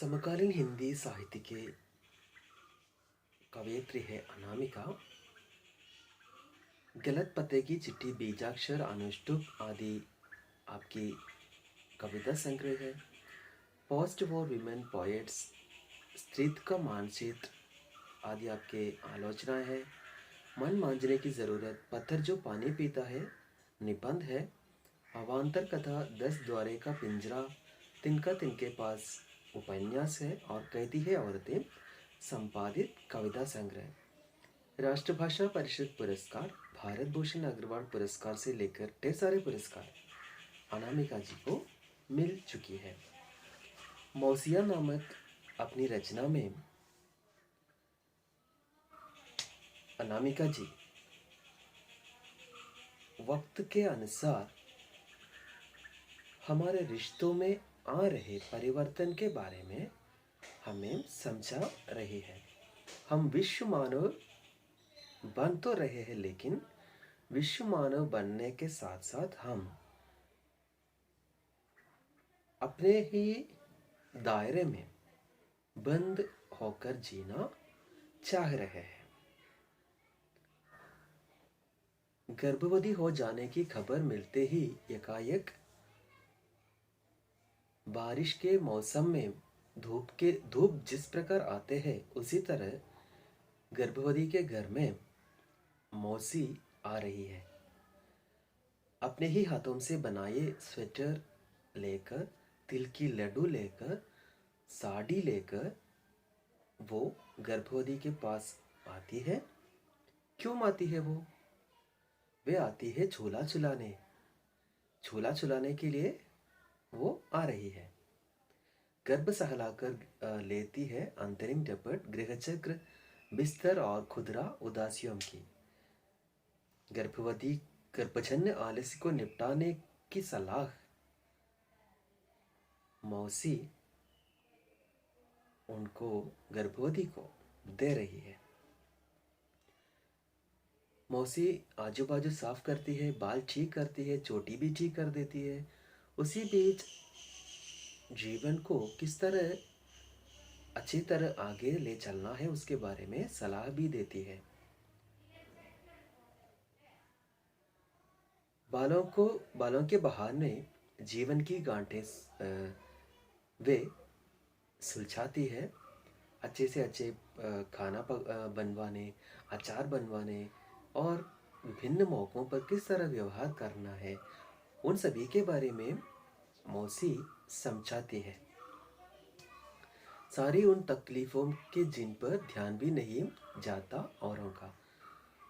समकालीन हिंदी साहित्य के कवयित्री है अनामिका। गलत पते की चिट्ठी, बीजाक्षर, अनुष्टुप आदि आपकी कविता संग्रह है। पोस्ट वॉर विमेन पोएट्स, स्त्रीत्व का मानचित्र आदि आपके आलोचनाएं हैं। मन मांझने की ज़रूरत, पत्थर जो पानी पीता है, निबंध है। अवान्तर कथा, 10 द्वारे का पिंजरा, तिनका तिनके पास उपन्यास है। और कहती है औरतें, संपादित कविता संग्रह। राष्ट्रभाषा परिषद पुरस्कार, भारत भूषण अग्रवाल पुरस्कार से लेकर ढेर सारे पुरस्कार अनामिका जी को मिल चुकी है। मौसिया नामक अपनी रचना में अनामिका जी वक्त के अनुसार हमारे रिश्तों में आ रहे परिवर्तन के बारे में हमें समझा रही है। हम विश्व मानव बन तो रहे हैं, लेकिन विश्व मानव बनने के साथ साथ हम अपने ही दायरे में बंद होकर जीना चाह रहे हैं। गर्भवती हो जाने की खबर मिलते ही एकाएक बारिश के मौसम में धूप जिस प्रकार आते हैं, उसी तरह गर्भवती के घर में मौसी आ रही है। अपने ही हाथों से बनाए स्वेटर लेकर, तिल की लड्डू लेकर, साड़ी लेकर वो गर्भवती के पास आती है। क्यों आती है वो? वे आती है झूला झुलाने के लिए वो आ रही है। गर्भ सहलाकर लेती है अंतरिम झपट, गृहचक्र, बिस्तर और खुदरा उदासियों की। गर्भवती गर्भजन्य आलस्य को निपटाने की सलाह मौसी उनको, गर्भवती को दे रही है। मौसी आजू बाजू साफ करती है, बाल ठीक करती है, चोटी भी ठीक कर देती है। उसी बीच जीवन को किस तरह अच्छी तरह आगे ले चलना है उसके बारे में सलाह भी देती है। बालों के बहाने जीवन की गांठें वे सुलझाती है। अच्छे से अच्छे खाना बनवाने, अचार बनवाने और विभिन्न मौक़ों पर किस तरह व्यवहार करना है, उन सभी के बारे में मौसी समझाती है। सारी उन तकलीफ़ों के जिन पर ध्यान भी नहीं जाता औरों का,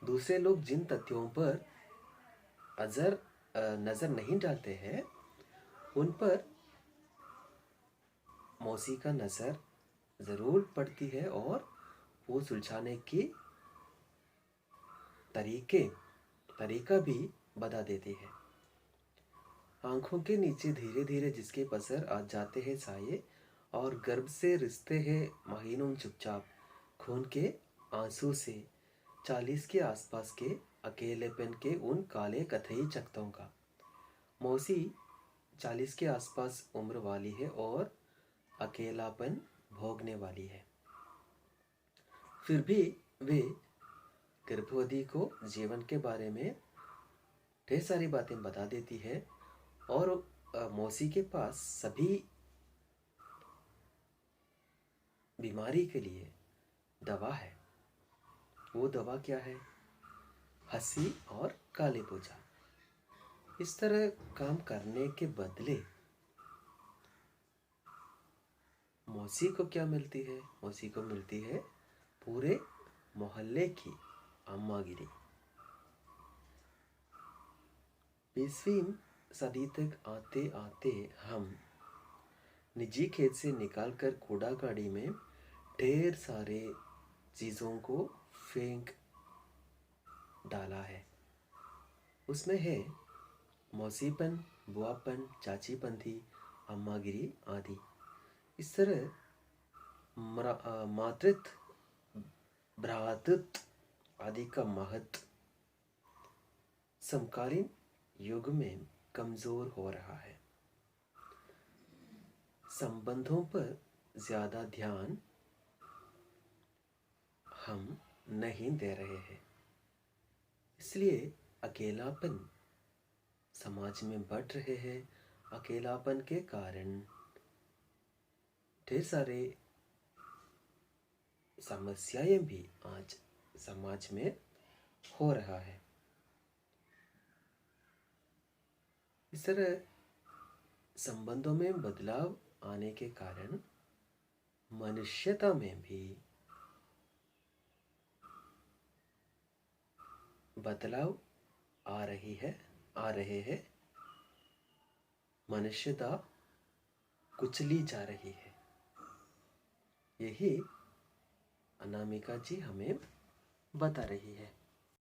दूसरे लोग जिन तथ्यों पर नज़र नहीं डालते हैं, उन पर मौसी का नज़र ज़रूर पड़ती है और वो सुलझाने की तरीका भी बता देती है। आंखों के नीचे धीरे धीरे जिसके पसर आ जाते हैं साये, और गर्भ से रिश्ते हैं महीनों चुपचाप, खून के आंसू से 40 के आसपास के अकेलेपन के उन काले कथई चकतों का। मौसी 40 के आसपास उम्र वाली है और अकेलापन भोगने वाली है। फिर भी वे गर्भवती को जीवन के बारे में ढेर सारी बातें बता देती है और मौसी के पास सभी बीमारी के लिए दवा है। वो दवा क्या है? हंसी और काली पूजा। इस तरह काम करने के बदले मौसी को क्या मिलती है? मौसी को मिलती है पूरे मोहल्ले की अम्मागिरी। 20वीं सदी तक आते आते हम निजी खेत से निकालकर कूड़ा गाड़ी में ढेर सारे चीज़ों को फेंक डाला है। उसमें है मौसीपन, बुआपन, चाचीपंथी, अम्मागिरी आदि। इस तरह मातृत्व, भ्रातृत्व आदि का महत्व समकालीन युग में कमज़ोर हो रहा है। संबंधों पर ज़्यादा ध्यान हम नहीं दे रहे हैं, इसलिए अकेलापन समाज में बढ़ रहे हैं। अकेलापन के कारण ढेर सारे समस्याएं भी आज समाज में हो रहा है। इस तरह संबंधों में बदलाव आने के कारण मनुष्यता में भी बदलाव आ रहे हैं। मनुष्यता कुचली जा रही है। यही अनामिका जी हमें बता रही है।